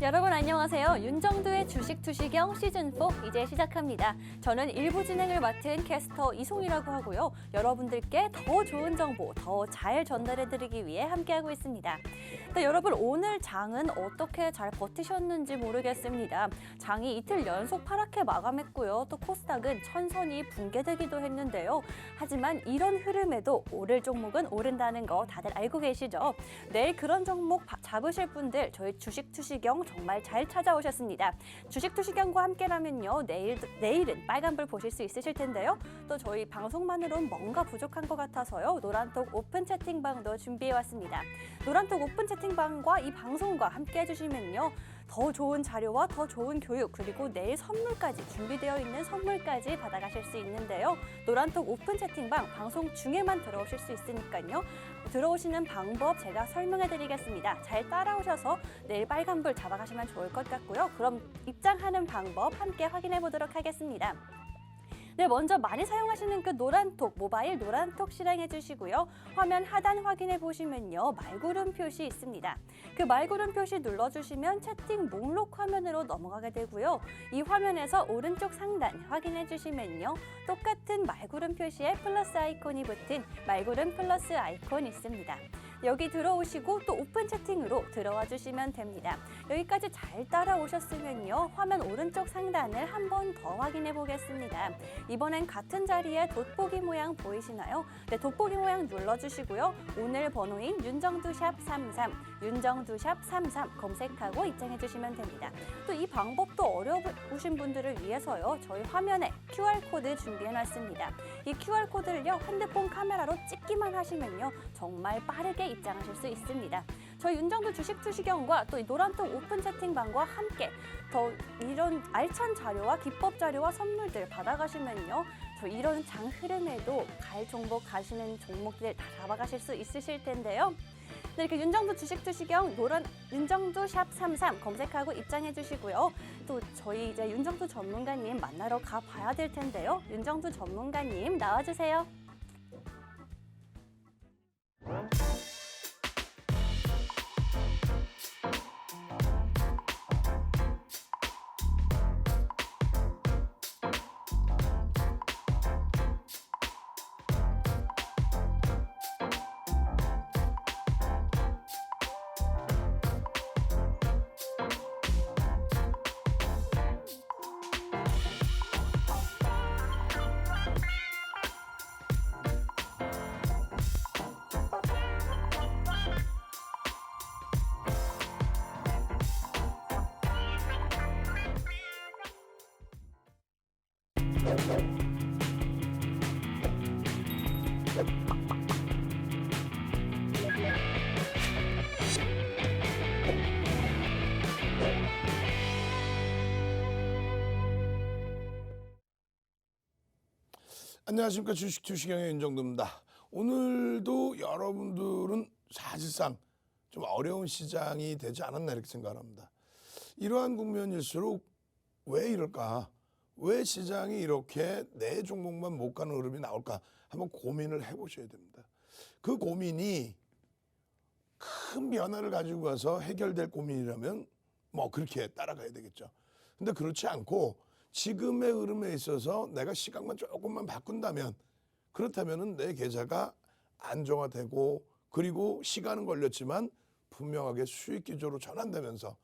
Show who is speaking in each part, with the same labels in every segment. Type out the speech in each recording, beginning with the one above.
Speaker 1: 여러분 안녕하세요. 윤정두의 주식 투시경 시즌4 이제 시작합니다. 저는 일부 진행을 맡은 캐스터 이송이라고 하고요. 여러분들께 더 좋은 정보 더 잘 전달해드리기 위해 함께하고 있습니다. 네, 여러분 오늘 장은 어떻게 잘 버티셨는지 모르겠습니다. 장이 이틀 연속 파랗게 마감했고요. 또 코스닥은 천선이 붕괴되기도 했는데요. 하지만 이런 흐름에도 오를 종목은 오른다는 거 다들 알고 계시죠? 내일 그런 종목 잡으실 분들 저희 주식 투시경 정말 잘 찾아오셨습니다. 주식 투시경과 함께라면요. 내일은 빨간불 보실 수 있으실 텐데요. 또 저희 방송만으로는 뭔가 부족한 것 같아서요. 노란톡 오픈 채팅방도 준비해왔습니다. 노란톡 오픈 채팅방과 이 방송과 함께 해주시면요. 더 좋은 자료와 더 좋은 교육 그리고 내일 선물까지 준비되어 있는 선물까지 받아가실 수 있는데요. 노란톡 오픈 채팅방 방송 중에만 들어오실 수 있으니까요. 들어오시는 방법 제가 설명해드리겠습니다. 잘 따라오셔서 내일 빨간불 잡아가시면 좋을 것 같고요. 그럼 입장하는 방법 함께 확인해 보도록 하겠습니다. 네, 먼저 많이 사용하시는 그 노란톡, 모바일 노란톡 실행해 주시고요. 화면 하단 확인해 보시면요. 말구름 표시 있습니다. 그 말구름 표시 눌러주시면 채팅 목록 화면으로 넘어가게 되고요. 이 화면에서 오른쪽 상단 확인해 주시면요. 똑같은 말구름 표시에 플러스 아이콘이 붙은 말구름 플러스 아이콘 있습니다. 여기 들어오시고 또 오픈 채팅으로 들어와 주시면 됩니다. 여기까지 잘 따라오셨으면요. 화면 오른쪽 상단을 한 번 더 확인해 보겠습니다. 이번엔 같은 자리에 돋보기 모양 보이시나요? 네, 돋보기 모양 눌러주시고요. 오늘 번호인 윤정두샵 33, 윤정두샵 33 검색하고 입장해 주시면 됩니다. 또 이 방법도 어려우신 분들을 위해서요. 저희 화면에 QR코드 준비해놨습니다. 이 QR코드를요. 핸드폰 카메라로 찍기만 하시면요. 정말 빠르게 입장하실 수 있습니다. 저희 윤정두 주식 투시경과 또 이 노란톡 오픈 채팅방과 함께 더 이런 알찬 자료와 기법 자료와 선물들 받아가시면요. 저 이런 장 흐름에도 갈 종목 가시는 종목들 다 잡아가실 수 있으실 텐데요. 네, 이렇게 윤정두 주식 투시경 윤정두 샵 33 검색하고 입장해 주시고요. 또 저희 이제 윤정두 전문가님 만나러 가봐야 될 텐데요. 윤정두 전문가님 나와주세요.
Speaker 2: 안녕하십니까. 주식 투시경의 윤정두입니다. 오늘도 여러분들은 사실상 좀 어려운 시장이 되지 않았나 이렇게 생각합니다. 이러한 국면일수록 왜 이럴까? 왜 시장이 이렇게 내 종목만 못 가는 흐름이 나올까? 한번 고민을 해보셔야 됩니다. 그 고민이 큰 변화를 가지고 가서 해결될 고민이라면 뭐 그렇게 따라가야 되겠죠. 근데 그렇지 않고 지금의 흐름에 있어서 내가 시각만 조금만 바꾼다면 그렇다면은 내 계좌가 안정화되고 그리고 시간은 걸렸지만 분명하게 수익 기조로 전환되면서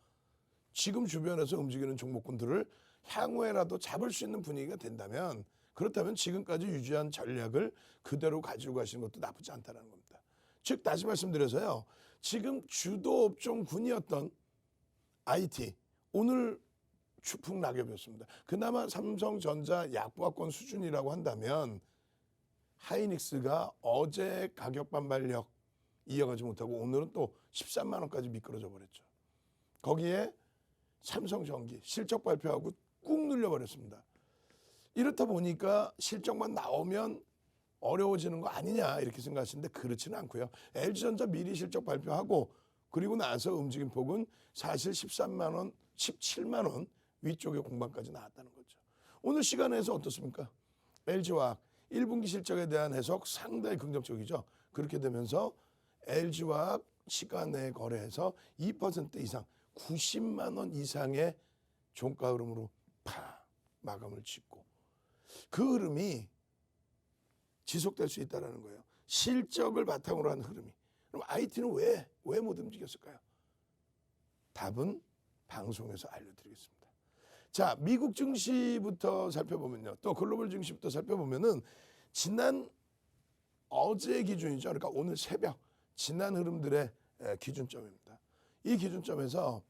Speaker 2: 지금 주변에서 움직이는 종목군들을 향후에라도 잡을 수 있는 분위기가 된다면 그렇다면 지금까지 유지한 전략을 그대로 가지고 가시는 것도 나쁘지 않다는 겁니다. 즉 다시 말씀드려서요. 지금 주도 업종군이었던 IT 오늘 추풍 낙엽이었습니다. 그나마 삼성전자 약보합권 수준이라고 한다면 하이닉스가 어제 가격 반발력 이어가지 못하고 오늘은 또 13만 원까지 미끄러져 버렸죠. 거기에 삼성전기 실적 발표하고 꾹 눌려버렸습니다. 이렇다 보니까 실적만 나오면 어려워지는 거 아니냐 이렇게 생각하시는데 그렇지는 않고요. LG전자 미리 실적 발표하고 그리고 나서 움직임폭은 사실 13만 원, 17만 원 위쪽에 공방까지 나왔다는 거죠. 오늘 시간에서 어떻습니까? LG화학 1분기 실적에 대한 해석 상당히 긍정적이죠. 그렇게 되면서 LG화학 시간에 거래해서 2% 이상 90만 원 이상의 종가 흐름으로 마감을 짓고 그 흐름이 지속될 수 있다는 거예요. 실적을 바탕으로 한 흐름이. 그럼 IT는 왜 못 움직였을까요? 답은 방송에서 알려드리겠습니다. 자, 미국 증시부터 살펴보면요. 또 글로벌 증시부터 살펴보면은 어제 기준이죠. 그러니까 오늘 새벽 지난 흐름들의 기준점입니다. 이 기준점에서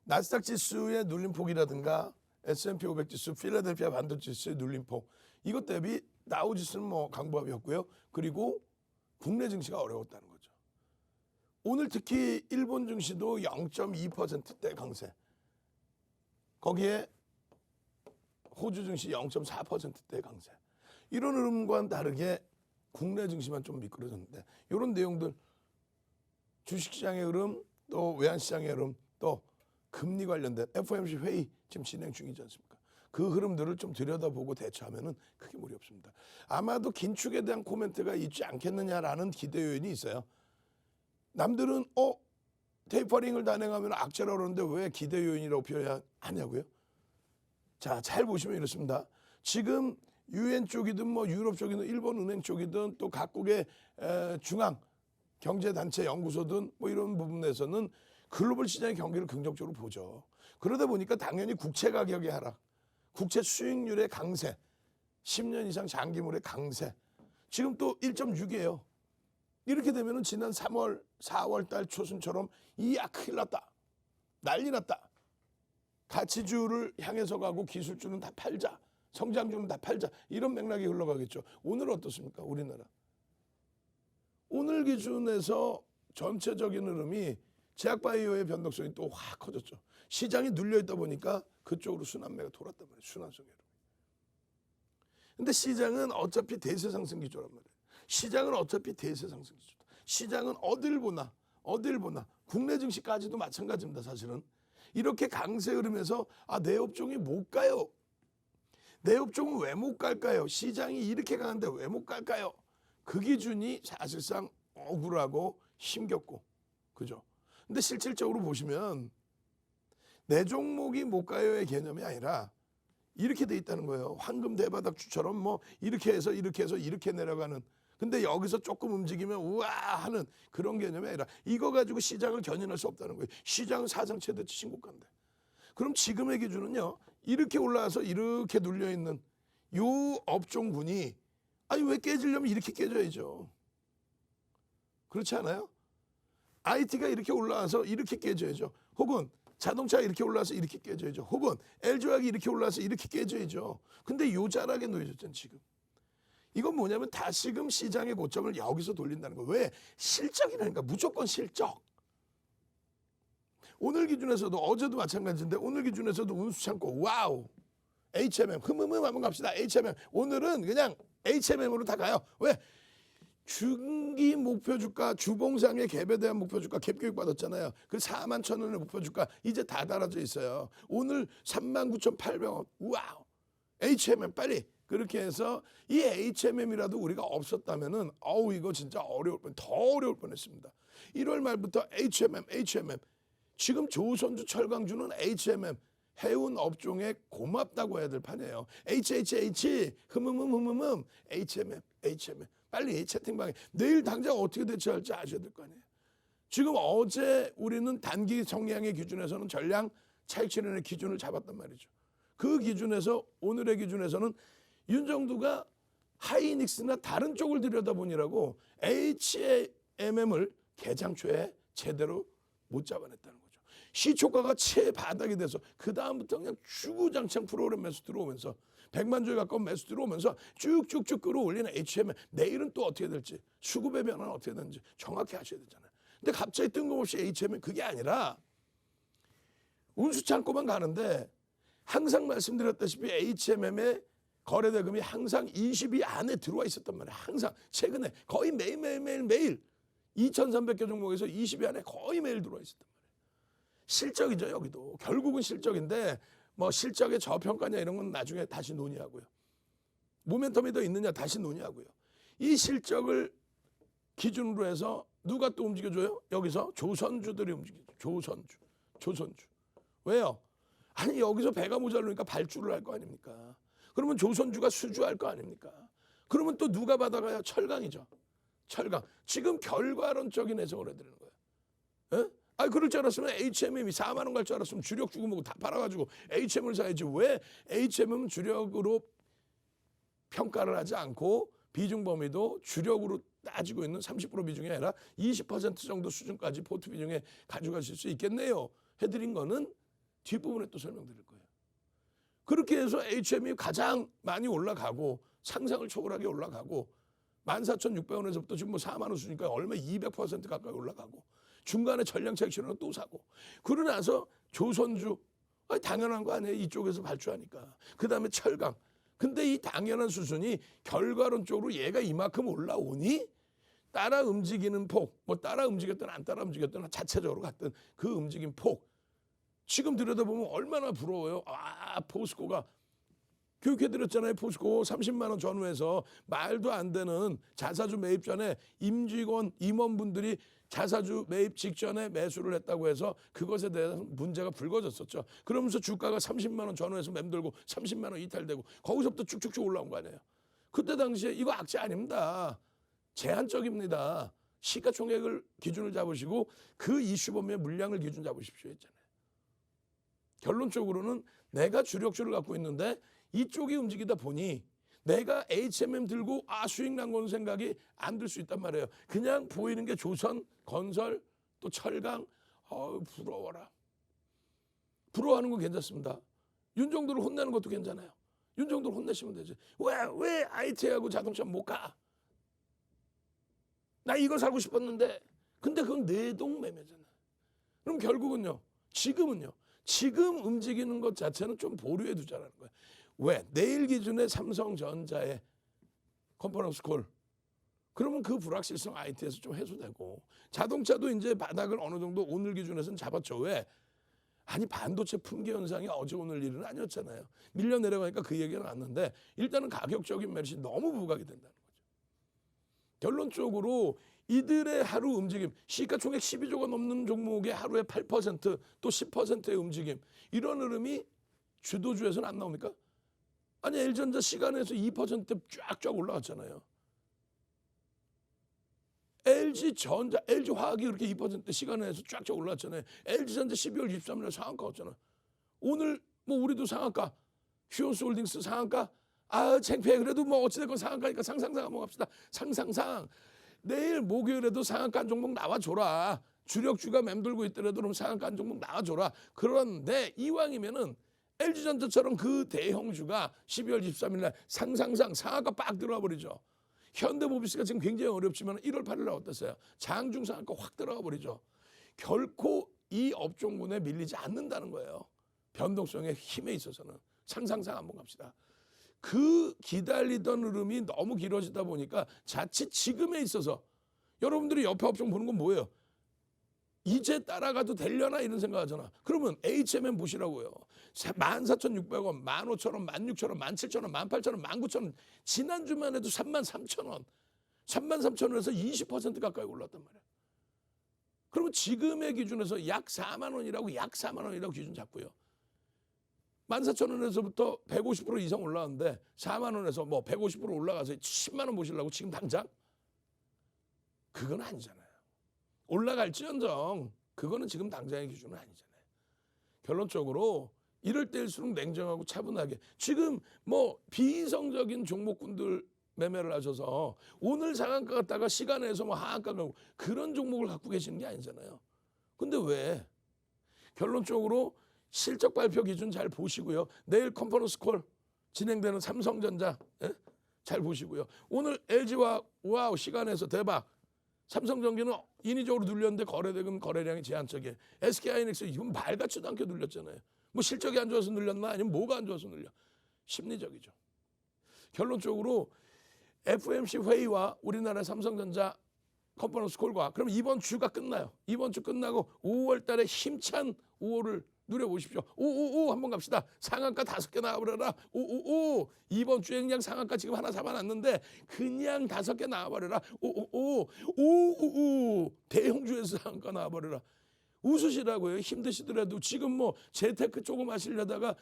Speaker 2: 나스닥 지수의 눌림폭이라든가 S&P 500 지수, 필라델피아 반도체 지수의 눌림폭 이것 대비 다우 지수는 뭐 강보합이었고요. 그리고 국내 증시가 어려웠다는 거죠. 오늘 특히 일본 증시도 0.2%대 강세. 거기에 호주 증시 0.4%대 강세. 이런 흐름과는 다르게 국내 증시만 좀 미끄러졌는데 이런 내용들 주식시장의 흐름 또 외환시장의 흐름 또 금리 관련된 FOMC 회의 지금 진행 중이지 않습니까? 그 흐름들을 좀 들여다보고 대처하면은 크게 무리 없습니다. 아마도 긴축에 대한 코멘트가 있지 않겠느냐라는 기대 요인이 있어요. 남들은 테이퍼링을 단행하면 악재라고 그러는데 왜 기대 요인이라고 표현하냐고요? 자, 잘 보시면 이렇습니다. 지금 UN 쪽이든 뭐 유럽 쪽이든 일본 은행 쪽이든 또 각국의 중앙 경제단체 연구소든 뭐 이런 부분에서는 글로벌 시장의 경기를 긍정적으로 보죠. 그러다 보니까 당연히 국채 가격의 하락, 국채 수익률의 강세, 10년 이상 장기물의 강세. 지금 또 1.6이에요. 이렇게 되면은 지난 3월, 4월 달 초순처럼 이야 큰일 났다. 난리 났다. 가치주를 향해서 가고 기술주는 다 팔자. 성장주는 다 팔자. 이런 맥락이 흘러가겠죠. 오늘 어떻습니까? 우리나라. 오늘 기준에서 전체적인 흐름이 제약바이오의 변동성이 또 확 커졌죠. 시장이 눌려있다 보니까 그쪽으로 순환매가 돌았단 말이에요. 순환성으로. 근데 시장은 어차피 대세 상승 기조란 말이에요. 시장은 어차피 대세 상승 기조다. 시장은 어딜 보나 국내 증시까지도 마찬가지입니다. 사실은. 이렇게 강세 흐름에서 내 업종이 못 가요. 내 업종은 왜 못 갈까요? 시장이 이렇게 가는데 왜 못 갈까요? 그 기준이 사실상 억울하고 힘겹고 그죠? 근데 실질적으로 보시면 내 종목이 못 가요의 개념이 아니라 이렇게 돼 있다는 거예요. 황금 대바닥주처럼 뭐 이렇게 해서 이렇게 내려가는. 근데 여기서 조금 움직이면 우와 하는 그런 개념이 아니라 이거 가지고 시장을 견인할 수 없다는 거예요. 시장은 사상 최대치 신고가인데. 그럼 지금의 기준은요. 이렇게 올라와서 이렇게 눌려있는 요 업종군이 왜 깨지려면 이렇게 깨져야죠. 그렇지 않아요? IT가 이렇게 올라와서 이렇게 깨져야죠. 혹은 자동차가 이렇게 올라와서 이렇게 깨져야죠. 혹은 LG화학이 이렇게 올라와서 이렇게 깨져야죠. 근데 요 자락에 놓여졌잖아요. 지금. 이건 뭐냐면 다시금 시장의 고점을 여기서 돌린다는 거예요. 왜? 실적이라니까. 무조건 실적. 오늘 기준에서도 어제도 마찬가지인데 오늘 기준에서도 운수창고 와우. HMM 한번 갑시다. HMM 오늘은 그냥 HMM으로 다 가요. 왜? 중기 목표 주가 주봉상의 갭에 대한 목표 주가 갭 교육 받았잖아요. 그 41,000원의 목표 주가 이제 다 달아져 있어요. 오늘 39,800원. 와우. HMM 빨리. 그렇게 해서 이 HMM이라도 우리가 없었다면은 이거 진짜 더 어려울 뻔했습니다. 1월 말부터 HMM 지금 조선주 철강주는 HMM 해운 업종에 고맙다고 해야 될 판이에요. HHH HMM 빨리 채팅방에 내일 당장 어떻게 대처할지 아셔야 될 거 아니에요. 지금 어제 우리는 단기 성향의 기준에서는 전량 차익 실현의 기준을 잡았단 말이죠. 그 기준에서 오늘의 기준에서는 윤정두가 하이닉스나 다른 쪽을 들여다보니라고 HMM을 개장초에 제대로 못 잡아냈다는 거죠. 시초가가 최바닥이 돼서 그 다음부터 그냥 주구장창 프로그램 매수 들어오면서 100만 주에 가까운 매수 들어오면서 쭉쭉쭉 끌어올리는 HMM 내일은 또 어떻게 될지 수급의 변화는 어떻게 되는지 정확히 아셔야 되잖아요. 근데 갑자기 뜬금없이 HMM 그게 아니라 운수창고만 가는데 항상 말씀드렸다시피 HMM의 거래대금이 항상 20위 안에 들어와 있었단 말이에요. 항상 최근에 거의 매일 2,300개 종목에서 20위 안에 거의 매일 들어와 있었단 말이에요. 실적이죠. 여기도 결국은 실적인데 뭐 실적의 저평가냐 이런 건 나중에 다시 논의하고요. 모멘텀이 더 있느냐 다시 논의하고요. 이 실적을 기준으로 해서 누가 또 움직여줘요? 여기서 조선주들이 움직이죠. 조선주. 왜요? 아니 여기서 배가 모자르니까 발주를 할 거 아닙니까? 그러면 조선주가 수주할 거 아닙니까? 그러면 또 누가 받아가야? 철강이죠. 철강. 지금 결과론적인 해석을 해드리는 거예요. 예? 아니 그럴 줄 알았으면 HMM이 4만 원 갈 줄 알았으면 주력 주고 뭐고 다 팔아가지고 HM을 사야지. 왜 HM은 주력으로 평가를 하지 않고 비중 범위도 주력으로 따지고 있는 30% 비중이 아니라 20% 정도 수준까지 포트 비중에 가져가실 수 있겠네요. 해드린 거는 뒷부분에 또 설명드릴 거예요. 그렇게 해서 HM이 가장 많이 올라가고 상상을 초월하게 올라가고 14,600원에서부터 지금 뭐 4만 원 수니까 얼마 200% 가까이 올라가고 중간에 전량차익 실현은 또 사고 그러고 나서 조선주 당연한 거 아니에요. 이쪽에서 발주하니까. 그다음에 철강. 근데 이 당연한 수준이 결과론적으로 얘가 이만큼 올라오니 따라 움직이는 폭, 뭐 따라 움직였든 안 따라 움직였든 자체적으로 갔든 그 움직임 폭. 지금 들여다보면 얼마나 부러워요. 아, 포스코가 교육해드렸잖아요. 포스코 30만 원 전후에서 말도 안 되는 자사주 매입 전에 임원분들이 자사주 매입 직전에 매수를 했다고 해서 그것에 대해서 문제가 불거졌었죠. 그러면서 주가가 30만 원 전후에서 맴돌고 30만 원 이탈되고 거기서부터 쭉쭉쭉 올라온 거 아니에요. 그때 당시에 이거 악재 아닙니다. 제한적입니다. 시가총액을 기준을 잡으시고 그 이슈 범위의 물량을 기준 잡으십시오 했잖아요. 결론적으로는 내가 주력주를 갖고 있는데 이쪽이 움직이다 보니 내가 HMM 들고 수익 난 거는 생각이 안 들 수 있단 말이에요. 그냥 보이는 게 조선, 건설, 또 철강. 부러워라. 부러워하는 건 괜찮습니다. 윤정도를 혼내는 것도 괜찮아요. 윤정도를 혼내시면 되지. 왜 IT하고 자동차 못 가? 나 이거 사고 싶었는데. 근데 그건 내동매매잖아. 그럼 결국은요. 지금은요. 지금 움직이는 것 자체는 좀 보류해 두자라는 거예요. 왜? 내일 기준에 삼성전자의 컨퍼런스 콜. 그러면 그 불확실성 IT에서 좀 해소되고 자동차도 이제 바닥을 어느 정도 오늘 기준에서는 잡았죠. 왜? 아니 반도체 품귀 현상이 어제 오늘 일은 아니었잖아요. 밀려 내려가니까 그 얘기가 나왔는데 일단은 가격적인 메리트 너무 부각이 된다는 거죠. 결론적으로 이들의 하루 움직임, 시가총액 12조가 넘는 종목의 하루에 8% 또 10%의 움직임 이런 흐름이 주도주에서는 안 나옵니까? 아니 LG전자 시간에서 2% 쫙쫙 올라갔잖아요. LG전자, LG화학이 그렇게 2% 시간에서 쫙쫙 올라갔잖아요. LG전자 12월 23일에 상한가 왔잖아요. 오늘 뭐 우리도 상한가, 휴온스홀딩스 상한가, 창피해. 그래도 뭐 어찌됐건 상한가니까 상상상 한번 갑시다. 상상상 내일 목요일에도 상한가 한 종목 나와줘라. 주력주가 맴돌고 있더라도 그럼 상한가 한 종목 나와줘라. 그런데 이왕이면은 LG전자처럼 그 대형주가 12월 23일 날 상상상 상한가 빡 들어와 버리죠. 현대모비스가 지금 굉장히 어렵지만 1월 8일 날 어땠어요? 장중 상한가 확 들어가 버리죠. 결코 이 업종군에 밀리지 않는다는 거예요. 변동성의 힘에 있어서는. 상상상 한번 갑시다. 그 기다리던 흐름이 너무 길어지다 보니까 자칫 지금에 있어서 여러분들이 옆에 업종 보는 건 뭐예요? 이제 따라가도 되려나 이런 생각하잖아. 그러면 HMM 보시라고요. 14,600원, 15,000원, 16,000원, 17,000원, 18,000원, 19,000원. 지난주만 해도 33,000원. 33,000원에서 20% 가까이 올랐단 말이야. 그러면 지금의 기준에서 약 4만 원이라고 기준 잡고요. 14,000원에서부터 150% 이상 올라왔는데 4만 원에서 뭐 150% 올라가서 10만 원 보시려고 지금 당장? 그건 아니잖아요. 올라갈지언정 그거는 지금 당장의 기준은 아니잖아요. 결론적으로 이럴 때일수록 냉정하고 차분하게 지금 뭐 비이성적인 종목군들 매매를 하셔서 오늘 상한가 갔다가 시간에서 뭐 하한가 가고 그런 종목을 갖고 계시는 게 아니잖아요. 근데 왜? 결론적으로 실적 발표 기준 잘 보시고요. 내일 컨퍼런스 콜 진행되는 삼성전자 잘 보시고요. 오늘 LG와 와우 시간에서 대박. 삼성전기는 인위적으로 눌렸는데 거래대금 거래량이 제한적이에요. SK하이닉스 이건 말 같지도 않게 눌렸잖아요. 뭐 실적이 안 좋아서 눌렸나 아니면 뭐가 안 좋아서 눌려. 심리적이죠. 결론적으로 FOMC 회의와 우리나라 삼성전자 컨퍼런스 콜과 그럼 이번 주가 끝나요. 이번 주 끝나고 5월 달에 힘찬 5월을 누려보십시오. 오오오 한번 갑시다. 상한가 5개 나와버려라. 오오오 이번 주에 그냥 상한가 지금 하나 잡아놨는데 그냥 5개 나와버려라. 오오오 오오오 대형주에서 상한가 나와버려라. 웃으시라고요. 힘드시더라도 지금 뭐 재테크 조금 하시려다가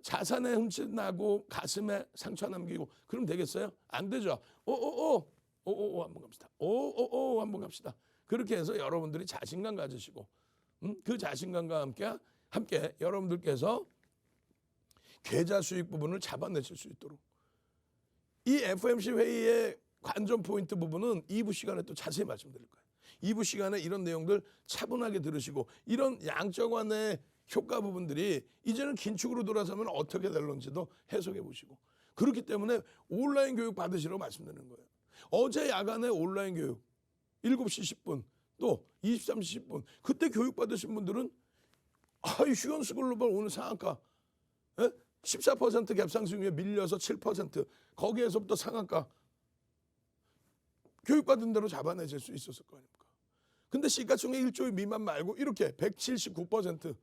Speaker 2: 자산에 흠집 나고 가슴에 상처 남기고 그럼 되겠어요? 안 되죠. 오오오 한번 갑시다. 오오오 한번 갑시다. 그렇게 해서 여러분들이 자신감 가지시고 그 자신감과 함께 여러분들께서 계좌 수익 부분을 잡아내실 수 있도록 이 FOMC 회의의 관전 포인트 부분은 2부 시간에 또 자세히 말씀드릴 거예요. 2부 시간에 이런 내용들 차분하게 들으시고 이런 양적완의 효과 부분들이 이제는 긴축으로 돌아서면 어떻게 될런지도 해석해 보시고 그렇기 때문에 온라인 교육 받으시라고 말씀드리는 거예요. 어제 야간에 온라인 교육 7시 10분 또 23시 10분 그때 교육 받으신 분들은 휴원스 글로벌 오늘 상한가 14% 갭상승 밀려서 7% 거기에서부터 상한가 교육받은 대로 잡아내실 수 있었을 거 아닙니까? 근데 시가총액 1조 미만 말고 이렇게 179%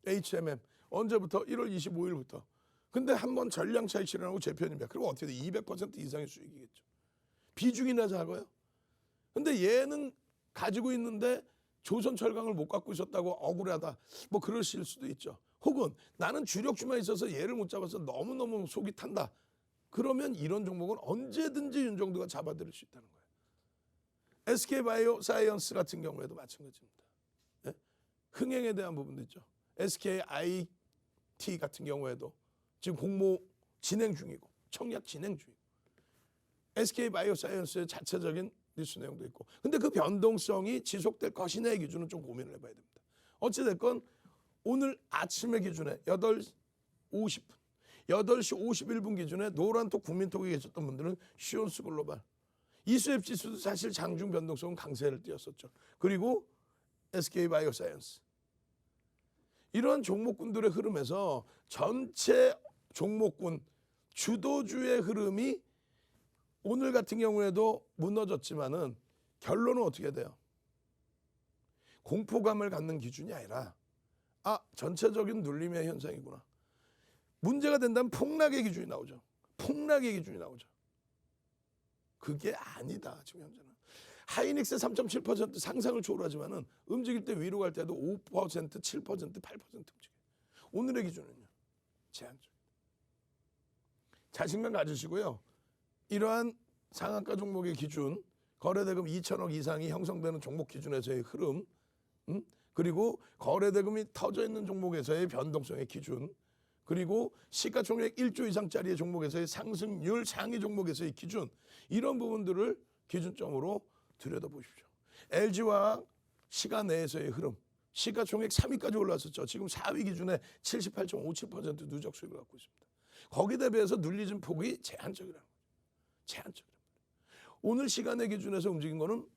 Speaker 2: HMM 언제부터? 1월 25일부터. 근데 한번 전량 차익 실현하고 재편입니다. 그럼 어떻게 돼? 200% 이상의 수익이겠죠. 비중이나 작아요. 근데 얘는 가지고 있는데 조선철강을 못 갖고 있었다고 억울하다. 뭐 그러실 수도 있죠. 혹은 나는 주력주만 있어서 얘를 못 잡아서 너무너무 속이 탄다. 그러면 이런 종목은 언제든지 윤정두가 잡아들일 수 있다는 거예요. SK바이오사이언스 같은 경우에도 마찬가지입니다. 예? 흥행에 대한 부분도 있죠. SKIT 같은 경우에도 지금 공모 진행 중이고 청약 진행 중이고 SK바이오사이언스의 자체적인 뉴스 내용도 있고 근데 그 변동성이 지속될 것이냐의 기준은 좀 고민을 해봐야 됩니다. 어찌됐건 오늘 아침의 기준에 8시 50분 8시 51분 기준에 노란톡 국민톡에 계셨던 분들은 휴원스 글로벌 이수앱 지수도 사실 장중 변동성은 강세를 띄었었죠. 그리고 SK바이오사이언스 이런 종목군들의 흐름에서 전체 종목군 주도주의 흐름이 오늘 같은 경우에도 무너졌지만은 결론은 어떻게 돼요? 공포감을 갖는 기준이 아니라 전체적인 눌림의 현상이구나. 문제가 된다면 폭락의 기준이 나오죠. 폭락의 기준이 나오죠. 그게 아니다. 지금 현재는. 하이닉스 3.7% 상상을 초월하지만은 움직일 때 위로 갈 때도 5%, 7%, 8% 움직여요. 오늘의 기준은요. 제한적. 자신감 가지시고요. 이러한 상한가 종목의 기준, 거래대금 2천억 이상이 형성되는 종목 기준에서의 흐름, 그리고 거래대금이 터져 있는 종목에서의 변동성의 기준, 그리고 시가총액 1조 이상짜리의 종목에서의 상승률 상위 종목에서의 기준, 이런 부분들을 기준점으로 들여다보십시오. LG화학 시간 내에서의 흐름, 시가총액 3위까지 올랐었죠. 지금 4위 기준에 78.57% 누적 수익을 갖고 있습니다. 거기에 대비해서 눌리진 폭이 제한적이라는 거죠. 제한적이라는 거예요. 오늘 시간의 기준에서 움직인 거는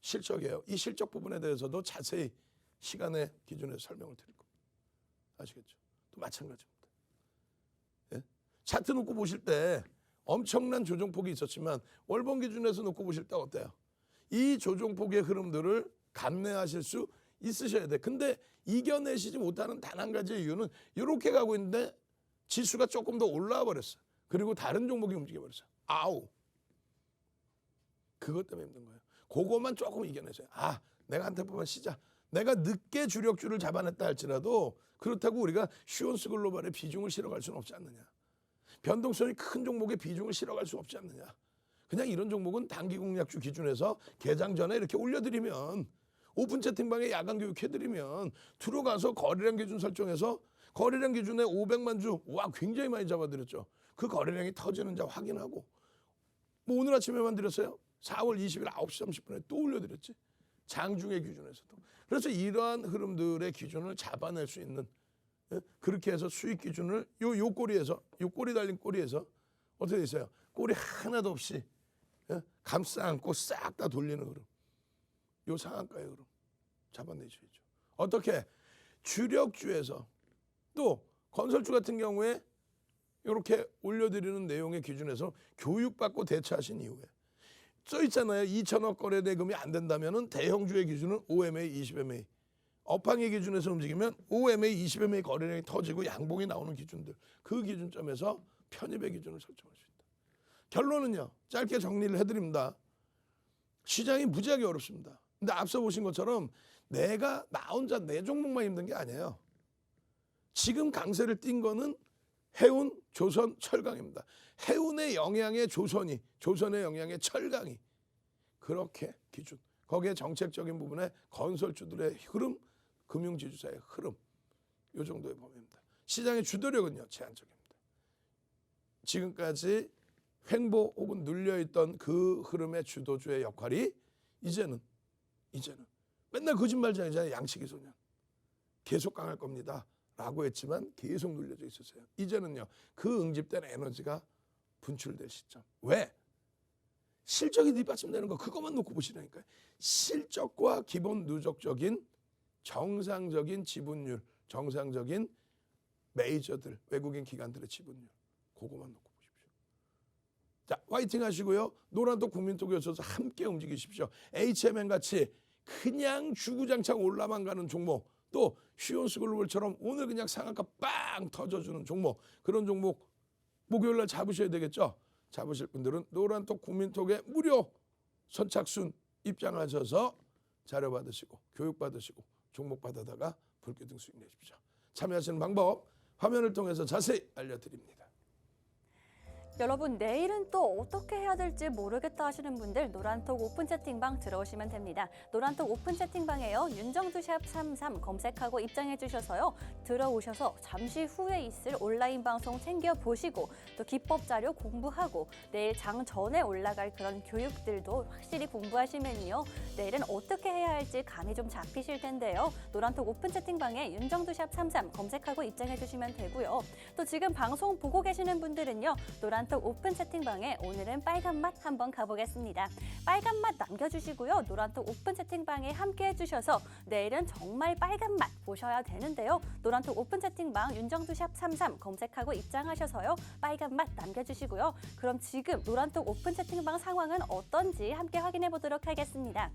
Speaker 2: 실적이에요. 이 실적 부분에 대해서도 자세히 시간의 기준에서 설명을 드릴 겁니다. 아시겠죠? 또 마찬가지입니다. 예? 차트 놓고 보실 때 엄청난 조정폭이 있었지만 월봉 기준에서 놓고 보실 때 어때요? 이 조정폭의 흐름들을 감내하실 수 있으셔야 돼. 근데 이겨내시지 못하는 단 한 가지의 이유는 이렇게 가고 있는데 지수가 조금 더 올라와 버렸어. 그리고 다른 종목이 움직여 버렸어. 그것 때문에 힘든 거예요. 그것만 조금 이겨내세요. 내가 한테 보면 시작. 내가 늦게 주력주를 잡아냈다 할지라도 그렇다고 우리가 휴원스 글로벌의 비중을 실어갈 수는 없지 않느냐. 변동성이 큰 종목의 비중을 실어갈 수 없지 않느냐. 그냥 이런 종목은 단기 공략주 기준에서 개장 전에 이렇게 올려드리면 오픈 채팅방에 야간 교육해드리면 들어가서 거래량 기준 설정해서 거래량 기준에 500만 주 굉장히 많이 잡아드렸죠. 그 거래량이 터지는지 확인하고 뭐 오늘 아침에만 드렸어요. 4월 20일 9시 30분에 또 올려드렸지. 장중의 기준에서도. 그래서 이러한 흐름들의 기준을 잡아낼 수 있는 그렇게 해서 수익 기준을 요 꼬리에서 요 꼬리 달린 꼬리에서 어떻게 돼 있어요? 꼬리 하나도 없이 감싸 안고 싹 다 돌리는 흐름. 요 상한가의 흐름 잡아내셔야죠. 어떻게? 주력주에서 또 건설주 같은 경우에 이렇게 올려드리는 내용의 기준에서 교육받고 대처하신 이후에 써 있잖아요. 2천억 거래 대금이 안 된다면은 대형주의 기준은 5MA, 20MA. 업황의 기준에서 움직이면 5MA, 20MA 거래량이 터지고 양봉이 나오는 기준들, 그 기준점에서 편입의 기준을 설정할 수 있다. 결론은요, 짧게 정리를 해드립니다. 시장이 무지하게 어렵습니다. 근데 앞서 보신 것처럼 내가 나 혼자 내 종목만 힘든 게 아니에요. 지금 강세를 띈 거는 해운, 조선, 철강입니다. 해운의 영향의 조선이, 조선의 영향의 철강이, 그렇게 기준. 거기에 정책적인 부분에 건설주들의 흐름, 금융지주사의 흐름, 이 정도의 범위입니다. 시장의 주도력은요, 제한적입니다. 지금까지 횡보 혹은 눌려있던 그 흐름의 주도주의 역할이 이제는 맨날 거짓말쟁이잖아요. 양치기 소년. 계속 강할 겁니다 라고 했지만 계속 눌려져 있었어요. 이제는요, 그 응집된 에너지가 분출될 시점. 왜? 실적이 뒷받침되는 거, 그것만 놓고 보시라니까요. 실적과 기본 누적적인 정상적인 지분율, 정상적인 메이저들, 외국인 기관들의 지분율, 그것만 놓고 보십시오. 자, 화이팅 하시고요. 노란톡 국민톡이어서 함께 움직이십시오. HMN 같이 그냥 주구장창 올라만 가는 종목, 또 휴온스 글로벌처럼 오늘 그냥 상한가 빵 터져주는 종목, 그런 종목 목요일날 잡으셔야 되겠죠. 잡으실 분들은 노란톡 국민톡에 무료 선착순 입장하셔서 자료 받으시고 교육 받으시고 종목 받아다가 불규등 수익 내십시오. 참여하시는 방법 화면을 통해서 자세히 알려드립니다.
Speaker 1: 여러분, 내일은 또 어떻게 해야 될지 모르겠다 하시는 분들 노란톡 오픈 채팅방 들어오시면 됩니다. 노란톡 오픈 채팅방에요. 윤정두샵 33 검색하고 입장해 주셔서요. 들어오셔서 잠시 후에 있을 온라인 방송 챙겨보시고 또 기법 자료 공부하고 내일 장 전에 올라갈 그런 교육들도 확실히 공부하시면요. 내일은 어떻게 해야 할지 감이 좀 잡히실 텐데요. 노란톡 오픈 채팅방에 윤정두샵 33 검색하고 입장해 주시면 되고요. 또 지금 방송 보고 계시는 분들은요. 노란톡 오픈 채팅방에 오늘은 빨간 맛 한번 가보겠습니다. 빨간 맛 남겨주시고요. 노란톡 오픈 채팅방에 함께 해주셔서 내일은 정말 빨간 맛 보셔야 되는데요. 노란톡 오픈 채팅방 윤정두샵 33 검색하고 입장하셔서요. 빨간 맛 남겨주시고요. 그럼 지금 노란톡 오픈 채팅방 상황은 어떤지 함께 확인해 보도록 하겠습니다.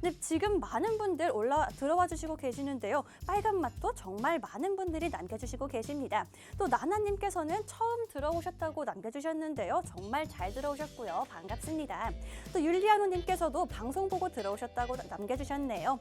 Speaker 1: 네, 지금 많은 분들 들어와 주시고 계시는데요. 빨간 맛도 정말 많은 분들이 남겨주시고 계십니다. 또 나나님께서는 처음 들어오셨다고 남겨주셨는데요. 정말 잘 들어오셨고요. 반갑습니다. 또 율리아노님께서도 방송 보고 들어오셨다고 남겨주셨네요.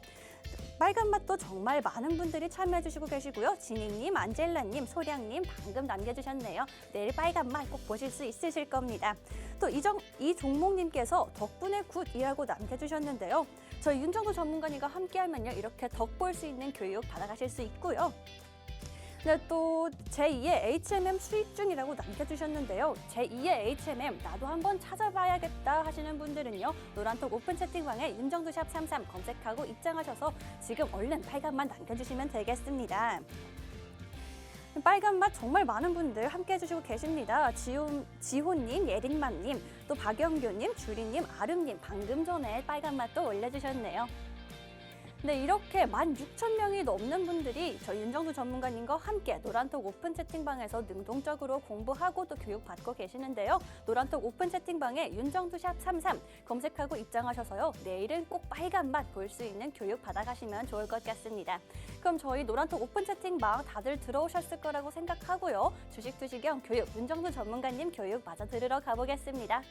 Speaker 1: 빨간 맛도 정말 많은 분들이 참여해주시고 계시고요. 지니님, 안젤라님, 소량님 방금 남겨주셨네요. 내일 빨간 맛 꼭 보실 수 있으실 겁니다. 또 이 종목님께서 덕분에 굿이라고 남겨주셨는데요. 저희 윤정도 전문가님과 함께하면요. 이렇게 덕 볼 수 있는 교육 받아가실 수 있고요. 네, 또 제2의 HMM 수익 중이라고 남겨주셨는데요. 제2의 HMM 나도 한번 찾아봐야겠다 하시는 분들은요. 노란톡 오픈 채팅방에 윤정두샵 33 검색하고 입장하셔서 지금 얼른 빨간맛 남겨주시면 되겠습니다. 빨간맛 정말 많은 분들 함께 해주시고 계십니다. 지호님, 예린맘님, 또 박영규님, 주리님, 아름님 방금 전에 빨간맛도 올려주셨네요. 네, 이렇게 16,000명이 넘는 분들이 저희 윤정두 전문가님과 함께 노란톡 오픈 채팅방에서 능동적으로 공부하고 또 교육받고 계시는데요. 노란톡 오픈 채팅방에 윤정두샵 33 검색하고 입장하셔서요. 내일은 꼭 빨간 맛 볼 수 있는 교육 받아가시면 좋을 것 같습니다. 그럼 저희 노란톡 오픈 채팅방 다들 들어오셨을 거라고 생각하고요. 주식 투시경 교육 윤정두 전문가님 교육 마저 들으러 가보겠습니다.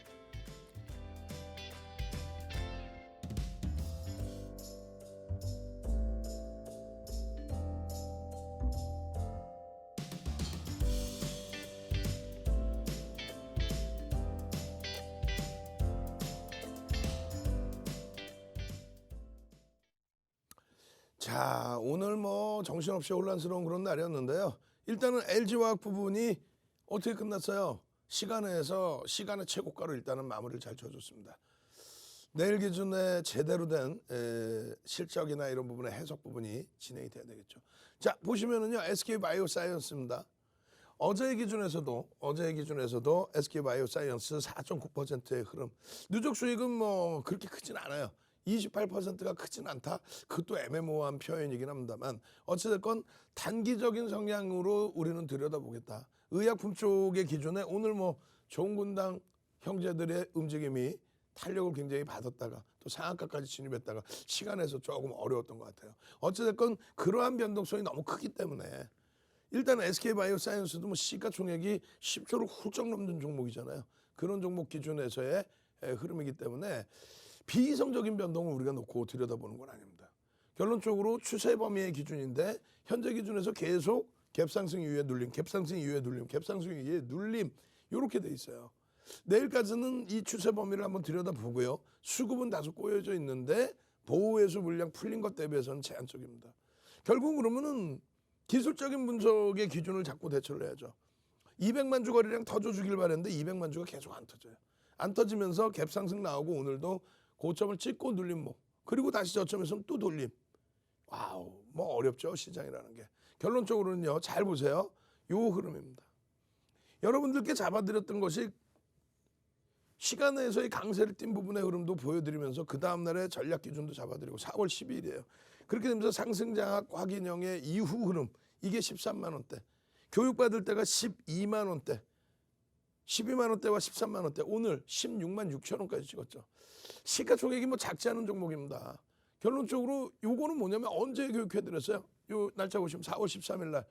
Speaker 2: 자, 오늘 뭐 정신없이 혼란스러운 그런 날이었는데요. 일단은 LG화학 부분이 어떻게 끝났어요? 시간에서 시간의 최고가로 일단은 마무리를 잘 쳐줬습니다. 내일 기준에 제대로 된 실적이나 이런 부분의 해석 부분이 진행이 돼야 되겠죠. 자, 보시면은요, SK바이오사이언스입니다. 어제의 기준에서도 SK바이오사이언스 4.9%의 흐름. 누적 수익은 뭐 그렇게 크진 않아요. 28%가 크진 않다. 그것도 애매모호한 표현이긴 합니다만 어찌됐건 단기적인 성향으로 우리는 들여다보겠다. 의약품 쪽의 기준에 오늘 뭐 종군당 형제들의 움직임이 탄력을 굉장히 받았다가 또 상한가까지 진입했다가 시간에서 조금 어려웠던 것 같아요. 어찌됐건 그러한 변동성이 너무 크기 때문에 일단 SK바이오사이언스도 뭐 시가총액이 10조를 훌쩍 넘는 종목이잖아요. 그런 종목 기준에서의 흐름이기 때문에 비이성적인 변동을 우리가 놓고 들여다보는 건 아닙니다. 결론적으로 추세 범위의 기준인데 현재 기준에서 계속 갭상승 이후에 눌림, 갭상승 이후에 눌림, 갭상승 이후에 눌림 이렇게 돼 있어요. 내일까지는 이 추세 범위를 한번 들여다보고요. 수급은 다소 꼬여져 있는데 보호회수 물량 풀린 것 대비해서는 제한적입니다. 결국 그러면은 기술적인 분석의 기준을 잡고 대처를 해야죠. 200만 주 거래량 터져주길 바랬는데 200만 주가 계속 안 터져요. 안 터지면서 갭상승 나오고 오늘도 고점을 찍고 눌림 그리고 다시 저점에서는 또 돌림. 와우, 뭐 어렵죠 시장이라는 게. 결론적으로는요, 잘 보세요. 요 흐름입니다. 여러분들께 잡아드렸던 것이 시간 내에서의 강세를 띈 부분의 흐름도 보여드리면서 그 다음날의 전략 기준도 잡아드리고 4월 12일이에요. 그렇게 되면서 상승장악 확인형의 이후 흐름 이게 13만 원대, 교육받을 때가 12만 원대, 12만 원대와 13만 원대, 오늘 16만 6천 원까지 찍었죠. 시가총액이 뭐 작지 않은 종목입니다. 결론적으로 요거는 뭐냐면 언제 교육해드렸어요? 요 날짜 보시면 4월 13일 날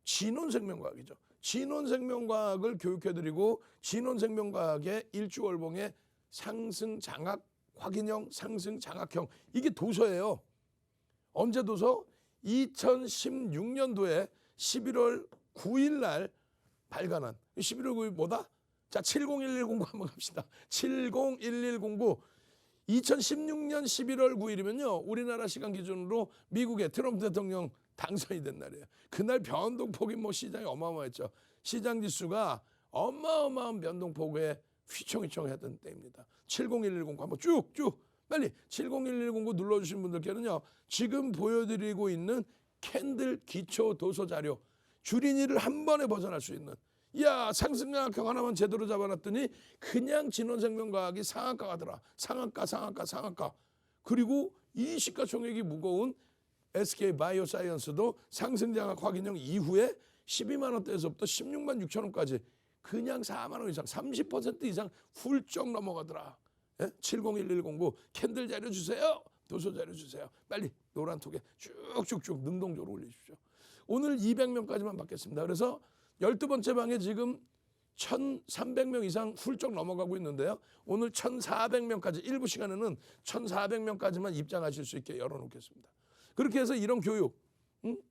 Speaker 2: 진원생명과학이죠. 진원생명과학을 교육해드리고 진원생명과학의 일주월봉의 상승장악 확인형, 상승장악형 이게 도서예요. 언제 도서? 2016년도에 11월 9일 날 발간한 11월 9일 뭐다? 자, 70110 한번 갑시다. 70110 2016년 11월 9일이면요. 우리나라 시간 기준으로 미국의 트럼프 대통령 당선이 된 날이에요. 그날 변동폭이 뭐 시장이 어마어마했죠. 시장 지수가 어마어마한 변동폭에 휘청휘청했던 때입니다. 70110 한번 쭉쭉 빨리 70110 눌러주신 분들께는요. 지금 보여드리고 있는 캔들 기초 도서 자료 주린이를 한 번에 벗어날 수 있는 야 상승장악형 하나만 제대로 잡아놨더니 그냥 진원생명과학이 상한가 가더라. 상한가 그리고 이 시가총액이 무거운 SK바이오사이언스도 상승장악 확인형 이후에 12만 원대에서부터 16만 6천 원까지 그냥 4만 원 이상 30% 이상 훌쩍 넘어가더라. 701109 캔들 자료 주세요. 도서 자료 주세요. 빨리 노란톡에 쭉쭉쭉 능동적으로 올리십시오. 오늘 200명까지만 받겠습니다. 그래서 12번째 방에 지금 1,300명 이상 훌쩍 넘어가고 있는데요. 오늘 1,400명까지 일부 시간에는 1,400명까지만 입장하실 수 있게 열어놓겠습니다. 그렇게 해서 이런 교육,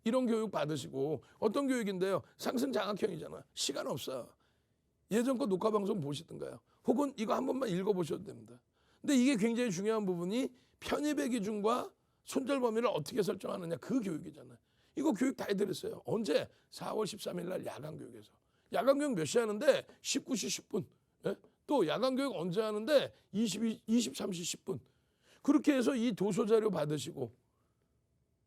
Speaker 2: 이런 교육 받으시고 어떤 교육인데요. 상승 장악형이잖아. 시간 없어. 예전 거 녹화 방송 보시던가요. 혹은 이거 한 번만 읽어보셔도 됩니다. 근데 이게 굉장히 중요한 부분이 편입의 기준과 손절 범위를 어떻게 설정하느냐 그 교육이잖아요. 이거 교육 다 해드렸어요. 언제? 4월 13일 날 야간 교육에서. 야간 교육 몇 시 하는데? 19시 10분. 예? 또 야간 교육 언제 하는데? 23시 10분. 그렇게 해서 이 도서 자료 받으시고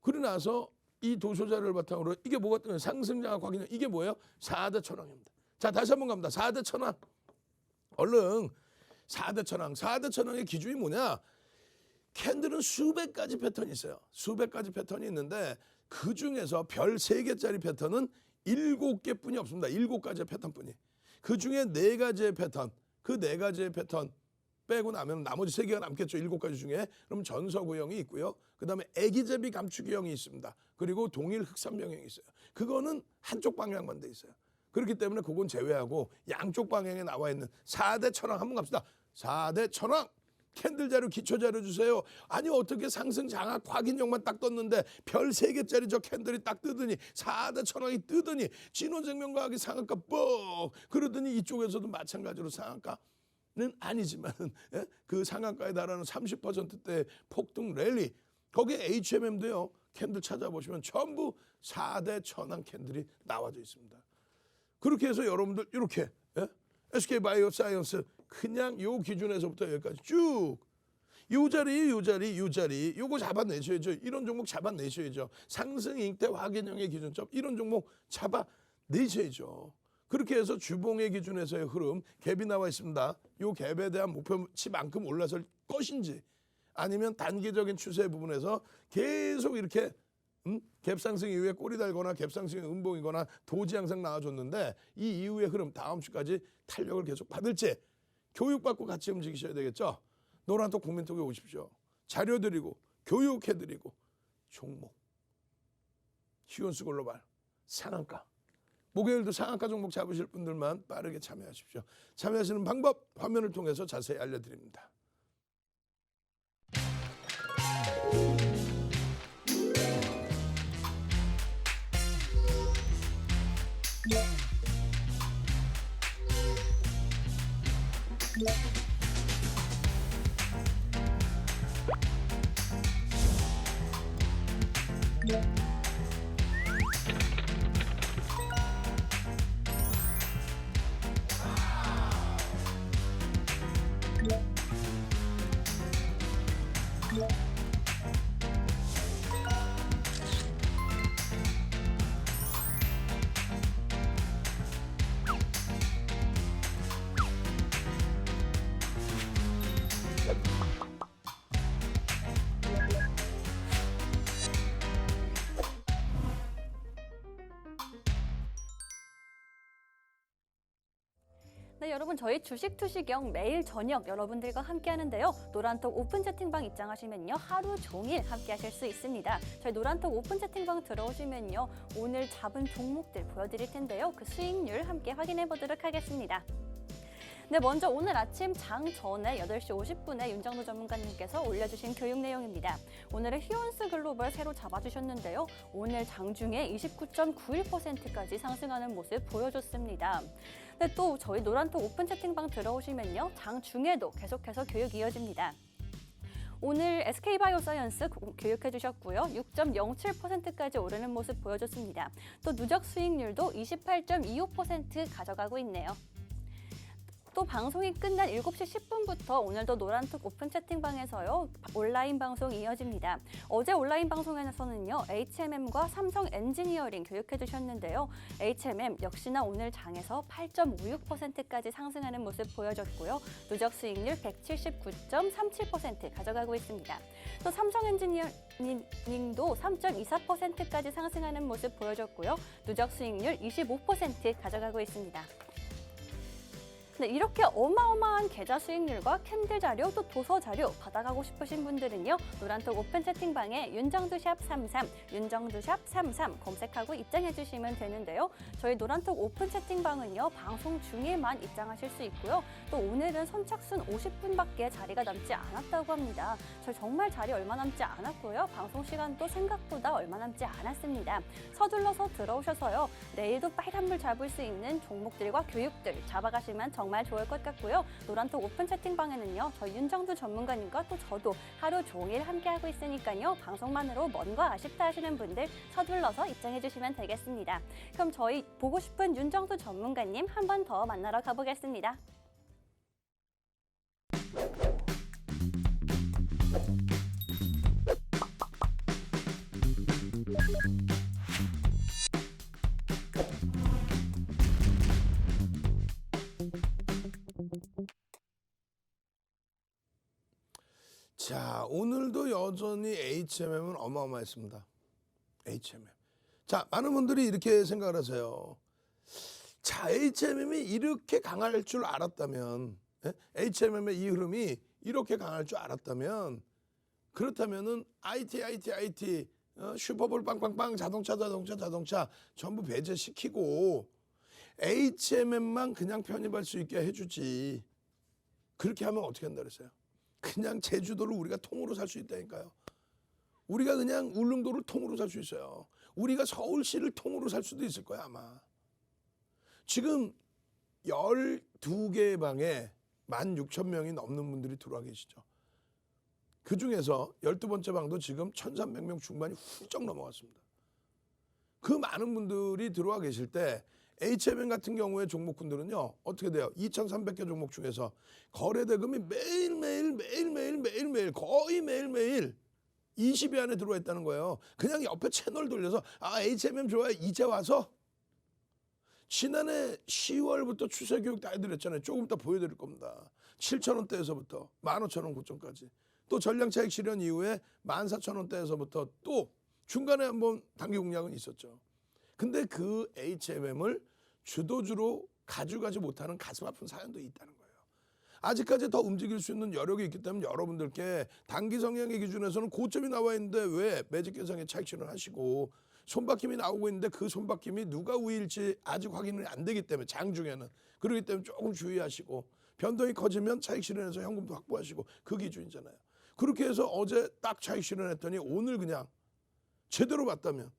Speaker 2: 그러고 나서 이 도서 자료를 바탕으로 이게 뭐가 뜨는 상승장악 확인형 이게 뭐예요? 4대 천왕입니다. 자 다시 한번 갑니다. 4대 천왕. 얼른 4대 천왕. 4대 천왕의 기준이 뭐냐? 캔들은 수백 가지 패턴이 있어요. 수백 가지 패턴이 있는데 그 중에서 별 3개짜리 패턴은 7개뿐이 없습니다. 7가지의 패턴뿐이. 그 중에 4가지의 패턴, 그 4가지의 패턴 빼고 나면 나머지 3개가 남겠죠. 7가지 중에. 그럼 전서구형이 있고요. 그 다음에 애기제비 감추기형이 있습니다. 그리고 동일 흑산병형이 있어요. 그거는 한쪽 방향만 돼 있어요. 그렇기 때문에 그건 제외하고 양쪽 방향에 나와 있는 4대 천왕 한번 갑시다. 4대 천왕. 캔들 자료 기초 자료 주세요. 아니 어떻게 상승 장악 확인형만 딱 떴는데 별 3개짜리 저 캔들이 딱 뜨더니 4대 천왕이 뜨더니 진원생명과학이 상한가 뻑 그러더니 이쪽에서도 마찬가지로 상한가는 아니지만 그 상한가에 달하는 30%대 폭등 랠리 거기에 HMM도요. 캔들 찾아보시면 전부 4대 천왕 캔들이 나와져 있습니다. 그렇게 해서 여러분들 이렇게 SK바이오사이언스 그냥 요 기준에서부터 여기까지 쭉 요 자리 요거 잡아내셔야죠. 이런 종목 잡아내셔야죠. 상승 잉태 확인형의 기준점 이런 종목 잡아내셔야죠. 그렇게 해서 주봉의 기준에서의 흐름 갭이 나와 있습니다. 요 갭에 대한 목표치만큼 올라설 것인지 아니면 단기적인 추세 부분에서 계속 이렇게 갭상승 이후에 꼬리 달거나 갭상승의 음봉이거나 도지 양상 나와줬는데 이 이후의 흐름 다음 주까지 탄력을 계속 받을지 교육받고 같이 움직이셔야 되겠죠. 노란톡 국민톡에 오십시오. 자료 드리고 교육해 드리고 종목 휴원수 글로벌 상한가 목요일도 상한가 종목 잡으실 분들만 빠르게 참여하십시오. 참여하시는 방법 화면을 통해서 자세히 알려드립니다.
Speaker 1: 네, 여러분 저희 주식 투시경 매일 저녁 여러분들과 함께 하는데요. 노란톡 오픈 채팅방 입장하시면요. 하루 종일 함께 하실 수 있습니다. 저희 노란톡 오픈 채팅방 들어오시면요. 오늘 잡은 종목들 보여드릴 텐데요. 그 수익률 함께 확인해 보도록 하겠습니다. 네, 먼저 오늘 아침 장 전에 8시 50분에 윤정도 전문가님께서 올려주신 교육 내용입니다. 오늘은 휴원스 글로벌 새로 잡아주셨는데요. 오늘 장중에 29.91%까지 상승하는 모습 보여줬습니다. 네, 또 저희 노란톡 오픈 채팅방 들어오시면요. 장중에도 계속해서 교육 이어집니다. 오늘 SK바이오사이언스 교육해 주셨고요. 6.07%까지 오르는 모습 보여줬습니다. 또 누적 수익률도 28.25% 가져가고 있네요. 또 방송이 끝난 7시 10분부터 오늘도 노란톡 오픈 채팅방에서요. 온라인 방송 이어집니다. 어제 온라인 방송에서는요. HMM과 삼성 엔지니어링 교육해 주셨는데요. HMM 역시나 오늘 장에서 8.56%까지 상승하는 모습 보여줬고요. 누적 수익률 179.37% 가져가고 있습니다. 또 삼성 엔지니어링도 3.24%까지 상승하는 모습 보여줬고요. 누적 수익률 25% 가져가고 있습니다. 네, 이렇게 어마어마한 계좌 수익률과 캔들 자료 또 도서 자료 받아가고 싶으신 분들은요. 노란톡 오픈 채팅방에 윤정두샵 33, 윤정두샵 33 검색하고 입장해 주시면 되는데요. 저희 노란톡 오픈 채팅방은요. 방송 중에만 입장하실 수 있고요. 또 오늘은 선착순 50분밖에 자리가 남지 않았다고 합니다. 저희 정말 자리 얼마 남지 않았고요. 방송 시간도 생각보다 얼마 남지 않았습니다. 서둘러서 들어오셔서요. 내일도 빨간불 잡을 수 있는 종목들과 교육들 잡아가시면 정말 좋을 것 같고요. 노란톡 오픈 채팅방에는요. 저희 윤정두 전문가님과 또 저도 하루 종일 함께하고 있으니까요. 방송만으로 뭔가 아쉽다 하시는 분들 서둘러서 입장해 주시면 되겠습니다. 그럼 저희 보고 싶은 윤정두 전문가님 한 번 더 만나러 가보겠습니다.
Speaker 2: 자, 오늘도 여전히 HMM은 어마어마했습니다. HMM. 자, 많은 분들이 이렇게 생각을 하세요. 자, HMM이 이렇게 강할 줄 알았다면, HMM의 이 흐름이 이렇게 강할 줄 알았다면, 그렇다면은 IT, 슈퍼볼 빵빵빵, 자동차 전부 배제시키고 HMM만 그냥 편입할 수 있게 해주지. 그렇게 하면 어떻게 한다 그랬어요? 그냥 제주도를 우리가 통으로 살 수 있다니까요. 우리가 그냥 울릉도를 통으로 살 수 있어요. 우리가 서울시를 통으로 살 수도 있을 거야 아마. 지금 12개의 방에 16,000명이 넘는 분들이 들어와 계시죠. 그중에서 12번째 방도 지금 1,300명 중반이 훌쩍 넘어갔습니다. 그 많은 분들이 들어와 계실 때 HMM 같은 경우에 종목군들은요. 어떻게 돼요? 2,300개 종목 중에서 거래 대금이 매일매일 거의 매일매일 20위 안에 들어와 있다는 거예요. 그냥 옆에 채널 돌려서 HMM 좋아요. 이제 와서 지난해 10월부터 추세 교육 다 해드렸잖아요. 조금 이따 보여드릴 겁니다. 7,000원대에서부터 15,000원 고점까지. 또 전량차익 실현 이후에 14,000원대에서부터 또 중간에 한번 단기 공략은 있었죠. 근데 그 HMM을 주도주로 가져가지 못하는 가슴 아픈 사연도 있다는 거예요. 아직까지 더 움직일 수 있는 여력이 있기 때문에 여러분들께 단기 성향의 기준에서는 고점이 나와 있는데 왜 매직 개성에 차익 실현하시고 손바뀜이 나오고 있는데 그 손바뀜이 누가 우위일지 아직 확인이 안 되기 때문에 장중에는 그렇기 때문에 조금 주의하시고 변동이 커지면 차익 실현해서 현금도 확보하시고 그 기준이잖아요. 그렇게 해서 어제 딱 차익 실현했더니 오늘 그냥 제대로 봤다면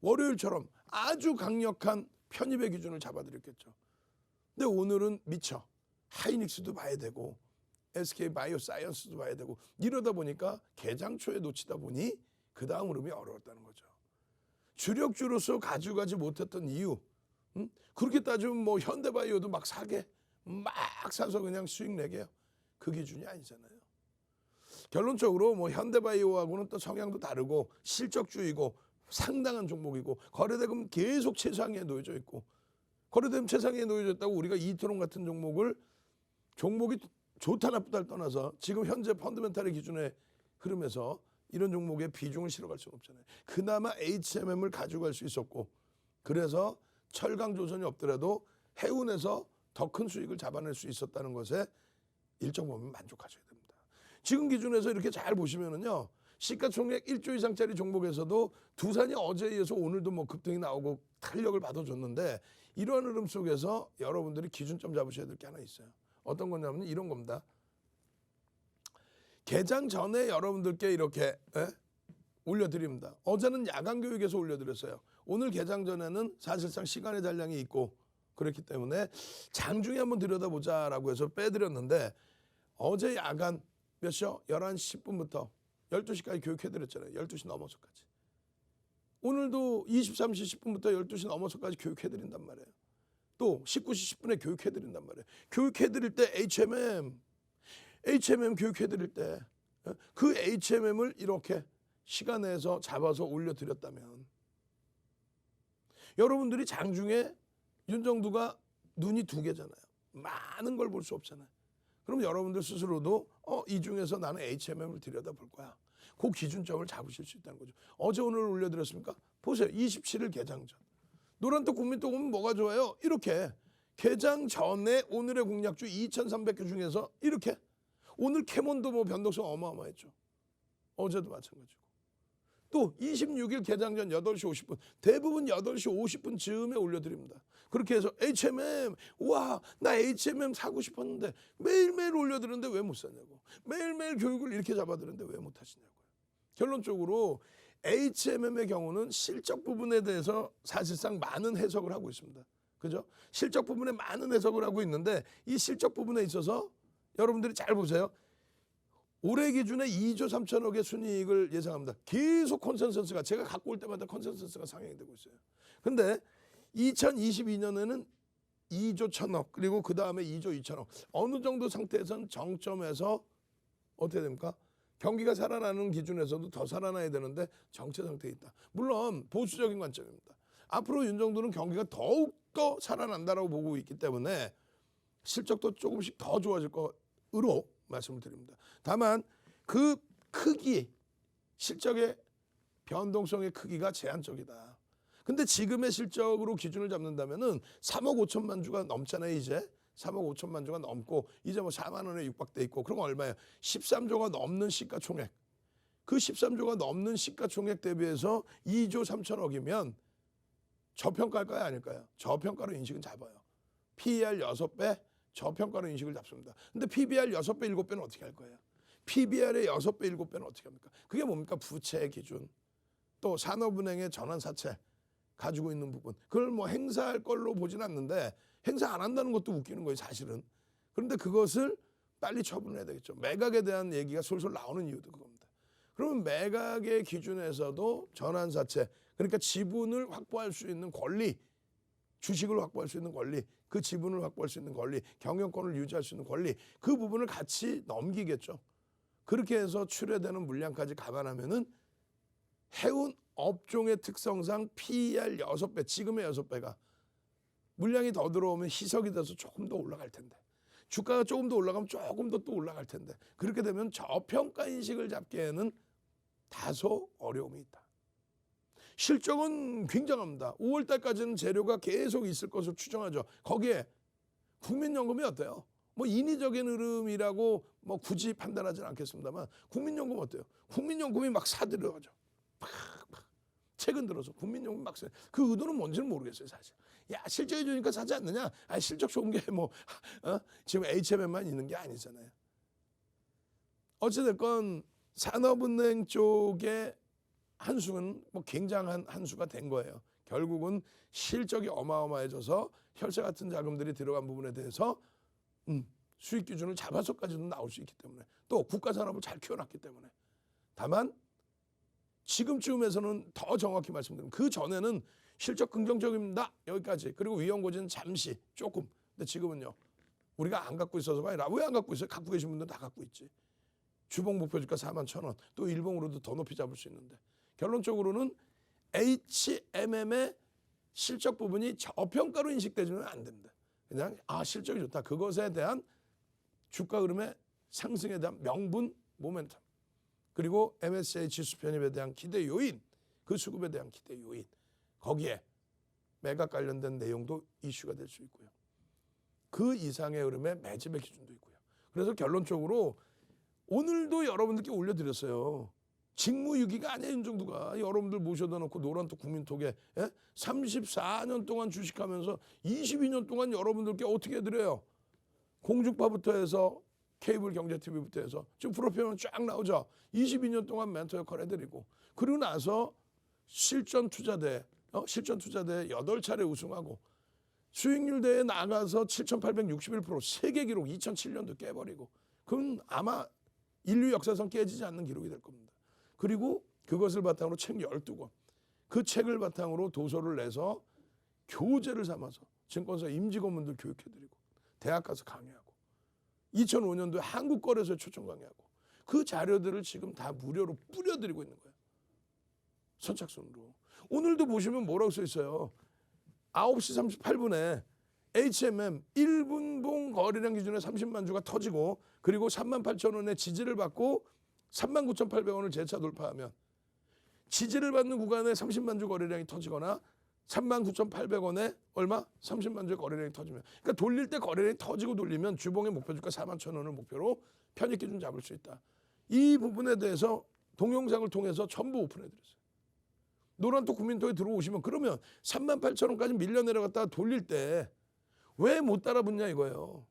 Speaker 2: 월요일처럼 아주 강력한 편입의 기준을 잡아드렸겠죠. 근데 오늘은 미쳐 하이닉스도 봐야 되고 SK 바이오사이언스도 봐야 되고 이러다 보니까 개장초에 놓치다 보니 그 다음 흐름이 어려웠다는 거죠. 주력주로서 가져가지 못했던 이유, 그렇게 따지면 뭐 현대바이오도 막 사게 막 사서 그냥 수익 내게요. 그 기준이 아니잖아요. 결론적으로 뭐 현대바이오하고는 또 성향도 다르고 실적주이고 상당한 종목이고 거래대금 계속 최상위에 놓여져 있고 거래대금 최상위에 놓여져 있다고 우리가 이토록 같은 종목이 좋다 나쁘다를 떠나서 지금 현재 펀드멘탈의 기준에 흐름에서 이런 종목에 비중을 실어갈 수는 없잖아요. 그나마 HMM을 가져갈 수 있었고 그래서 철강 조선이 없더라도 해운에서 더 큰 수익을 잡아낼 수 있었다는 것에 일정 부분 만족하셔야 됩니다. 지금 기준에서 이렇게 잘 보시면은요. 시가총액 1조 이상짜리 종목에서도 두산이 어제에 이어서 오늘도 뭐 급등이 나오고 탄력을 받아줬는데 이러한 흐름 속에서 여러분들이 기준점 잡으셔야 될 게 하나 있어요. 어떤 거냐면 이런 겁니다. 개장 전에 여러분들께 이렇게 올려드립니다. 어제는 야간 교육에서 올려드렸어요. 오늘 개장 전에는 사실상 시간의 잔량이 있고 그렇기 때문에 장중에 한번 들여다보자라고 해서 빼드렸는데 어제 야간 몇 시요? 11시 10분부터 12시까지 교육해드렸잖아요. 12시 넘어서까지. 오늘도 23시 10분부터 12시 넘어서까지 교육해드린단 말이에요. 또 19시 10분에 교육해드린단 말이에요. 교육해드릴 때 HMM 교육해드릴 때 그 HMM을 이렇게 시간 내서 잡아서 올려드렸다면 여러분들이 장중에 윤정두가 눈이 두 개잖아요. 많은 걸 볼 수 없잖아요. 그럼 여러분들 스스로도 이 중에서 나는 HMM을 들여다볼 거야. 그 기준점을 잡으실 수 있다는 거죠. 어제 오늘 올려드렸습니까? 보세요. 27일 개장 전. 노란떡 국민떡 오면 뭐가 좋아요? 이렇게 개장 전에 오늘의 공략주 2,300개 중에서 이렇게 오늘 캐몬도 뭐 변동성 어마어마했죠. 어제도 마찬가지고. 또 26일 개장 전 8시 50분 대부분 8시 50분 즈음에 올려드립니다. 그렇게 해서 HMM 와 나 HMM 사고 싶었는데 매일매일 올려드렸는데 왜 못 사냐고. 매일매일 교육을 이렇게 잡아드렸는데 왜 못 하시냐고요. 결론적으로 HMM의 경우는 실적 부분에 대해서 사실상 많은 해석을 하고 있습니다. 그죠? 실적 부분에 많은 해석을 하고 있는데 이 실적 부분에 있어서 여러분들이 잘 보세요. 올해 기준에 2조 3천억의 순이익을 예상합니다. 계속 컨센서스가 제가 갖고 올 때마다 컨센서스가 상향이 되고 있어요. 근데 2022년에는 2조 1천억 그리고 그 다음에 2조 2천억 어느 정도 상태에서는 정점에서 어떻게 됩니까? 경기가 살아나는 기준에서도 더 살아나야 되는데 정체 상태에 있다. 물론 보수적인 관점입니다. 앞으로 윤정두는 경기가 더욱더 살아난다라고 보고 있기 때문에 실적도 조금씩 더 좋아질 거로 말씀을 드립니다. 다만 그 크기, 실적의 변동성의 크기가 제한적이다. 근데 지금의 실적으로 기준을 잡는다면은 3억 5천만 주가 넘잖아요, 이제. 3억 5천만 주가 넘고 이제 뭐 4만 원에 육박돼 있고 그럼 얼마예요? 13조가 넘는 시가총액. 그 13조가 넘는 시가총액 대비해서 2조 3천억이면 저평가일까요, 아닐까요? 저평가로 인식은 잡아요. PER 6배, 저평가로 인식을 잡습니다. 근데 PBR 6배, 7배는 어떻게 할 거예요? PBR의 6배, 7배는 어떻게 합니까? 그게 뭡니까? 부채의 기준, 또 산업은행의 전환사채 가지고 있는 부분. 그걸 뭐 행사할 걸로 보진 않는데 행사 안 한다는 것도 웃기는 거예요, 사실은. 그런데 그것을 빨리 처분해야 되겠죠. 매각에 대한 얘기가 솔솔 나오는 이유도 그겁니다. 그러면 매각의 기준에서도 전환사채, 그러니까 지분을 확보할 수 있는 권리, 주식을 확보할 수 있는 권리, 그 지분을 확보할 수 있는 권리, 경영권을 유지할 수 있는 권리, 그 부분을 같이 넘기겠죠. 그렇게 해서 출회되는 물량까지 감안하면은 해운 업종의 특성상 PER 6배, 지금의 6배가 물량이 더 들어오면 희석이 돼서 조금 더 올라갈 텐데 주가가 조금 더 올라가면 조금 더 또 올라갈 텐데 그렇게 되면 저평가 인식을 잡기에는 다소 어려움이 있다. 실적은 굉장합니다. 5월 달까지는 재료가 계속 있을 것으로 추정하죠. 거기에 국민연금이 어때요? 뭐 인위적인 흐름이라고 뭐 굳이 판단하지는 않겠습니다만 국민연금 어때요? 국민연금이 막 사들여가죠. 최근 들어서 국민연금 막 사. 그 의도는 뭔지는 모르겠어요 사실. 야 실적이 좋으니까 사지 않느냐? 아니 실적 좋은 게 뭐 지금 HMM만 있는 게 아니잖아요. 어찌됐건 산업은행 쪽의 한수는 뭐 굉장한 한수가 된 거예요. 결국은 실적이 어마어마해져서 혈세 같은 자금들이 들어간 부분에 대해서 수익 기준을 잡아서까지도 나올 수 있기 때문에 또 국가 산업을 잘 키워놨기 때문에 다만 지금쯤에서는 더 정확히 말씀드리면 그 전에는 실적 긍정적입니다 여기까지 그리고 위험고지는 잠시 조금 근데 지금은요 우리가 안 갖고 있어서가 아니라 왜 안 갖고 있어요? 갖고 계신 분들 다 갖고 있지. 주봉 목표 주가 41,000원 또 일봉으로도 더 높이 잡을 수 있는데 결론적으로는 HMM의 실적 부분이 저평가로 인식되지는 안 됩니다. 그냥 실적이 좋다. 그것에 대한 주가 흐름의 상승에 대한 명분 모멘텀 그리고 MSCI 지수 편입에 대한 기대 요인 그 수급에 대한 기대 요인 거기에 매각 관련된 내용도 이슈가 될 수 있고요. 그 이상의 흐름의 매집의 기준도 있고요. 그래서 결론적으로 오늘도 여러분들께 올려드렸어요. 직무유기가 아니에요. 윤정두가 여러분들 모셔다 놓고 노란톡 국민톡에 34년 동안 주식하면서 22년 동안 여러분들께 어떻게 해드려요. 공중파부터 해서 케이블 경제TV부터 해서 지금 프로필은 쫙 나오죠. 22년 동안 멘토 역할 해드리고 그리고 나서 실전투자대 8차례 우승하고 수익률 대회에 나가서 7,861% 세계 기록 2007년도 깨버리고 그건 아마 인류 역사상 깨지지 않는 기록이 될 겁니다. 그리고 그것을 바탕으로 책 12권 그 책을 바탕으로 도서를 내서 교재를 삼아서 증권사 임직원분들 교육해드리고 대학 가서 강의하고 2005년도에 한국거래소에 초청 강의하고 그 자료들을 지금 다 무료로 뿌려드리고 있는 거예요. 선착순으로. 오늘도 보시면 뭐라고 써 있어요. 9시 38분에 HMM 1분봉 거래량 기준에 30만 주가 터지고 그리고 38,000원의 지지를 받고 39,800원을 재차 돌파하면 지지를 받는 구간에 30만 주 거래량이 터지거나 39,800원에 얼마? 30만 주의 거래량이 터지면 그러니까 돌릴 때 거래량이 터지고 돌리면 주봉의 목표 주가 41,000원을 목표로 편입 기준 잡을 수 있다. 이 부분에 대해서 동영상을 통해서 전부 오픈해드렸어요. 노란톡 국민톡에 들어오시면 그러면 38,000원까지 밀려 내려갔다가 돌릴 때 왜 못 따라붙냐 이거예요.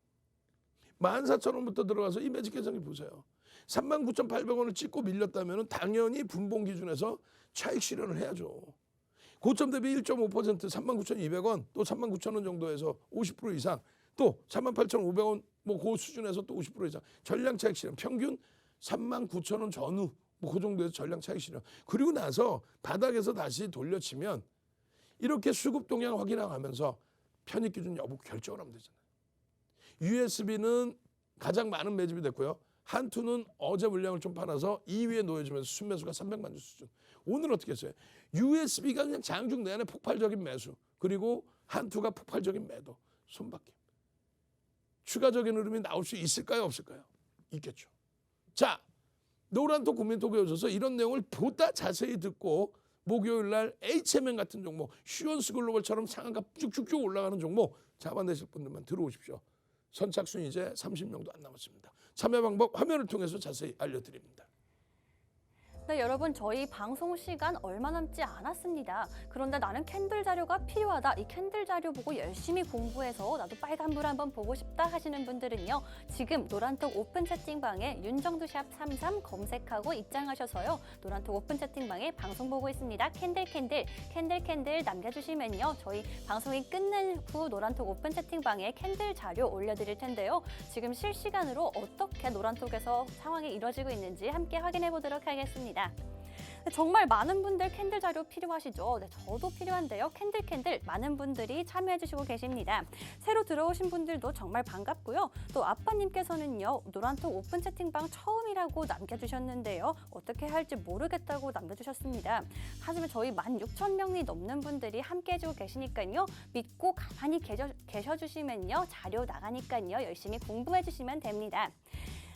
Speaker 2: 14,000원부터 들어가서 이 매직 계산기 보세요. 39,800원을 찍고 밀렸다면 당연히 분봉 기준에서 차익 실현을 해야죠. 고점 대비 1.5% 39,200원 또 39,000원 정도에서 50% 이상 또 38,500원 뭐 그 수준에서 또 50% 이상 전량 차익 실현 평균 39,000원 전후 뭐 그 정도에서 전량 차익 실현 그리고 나서 바닥에서 다시 돌려치면 이렇게 수급 동향 확인하면서 편입 기준 여부 결정을 하면 되잖아요. USB는 가장 많은 매집이 됐고요. 한투는 어제 물량을 좀 팔아서 2위에 놓여지면서 순매수가 300만 주 수준. 오늘 어떻게 했어요? USB가 그냥 장중 내내 폭발적인 매수 그리고 한투가 폭발적인 매도 손바뀜. 추가적인 흐름이 나올 수 있을까요? 없을까요? 있겠죠. 자, 노란톡 국민톡에 오셔서 이런 내용을 보다 자세히 듣고 목요일 날 HMM 같은 종목, 슈언스 글로벌처럼 상한가 쭉쭉쭉 올라가는 종목 잡아내실 분들만 들어오십시오. 선착순 이제 30명도 안 남았습니다. 참여 방법 화면을 통해서 자세히 알려드립니다.
Speaker 1: 네, 여러분 저희 방송 시간 얼마 남지 않았습니다. 그런데 나는 캔들 자료가 필요하다. 이 캔들 자료 보고 열심히 공부해서 나도 빨간불 한번 보고 싶다 하시는 분들은요. 지금 노란톡 오픈 채팅방에 윤정두샵 33 검색하고 입장하셔서요. 노란톡 오픈 채팅방에 방송 보고 있습니다. 캔들 남겨주시면요. 저희 방송이 끝난 후 노란톡 오픈 채팅방에 캔들 자료 올려드릴 텐데요. 지금 실시간으로 어떻게 노란톡에서 상황이 이뤄지고 있는지 함께 확인해 보도록 하겠습니다. 정말 많은 분들 캔들 자료 필요하시죠? 네, 저도 필요한데요. 캔들 많은 분들이 참여해 주시고 계십니다. 새로 들어오신 분들도 정말 반갑고요. 또 아빠님께서는요. 노란톡 오픈 채팅방 처음이라고 남겨주셨는데요. 어떻게 할지 모르겠다고 남겨주셨습니다. 하지만 저희 16,000명이 넘는 분들이 함께 해주고 계시니까요. 믿고 가만히 계셔주시면요. 자료 나가니까요. 열심히 공부해 주시면 됩니다.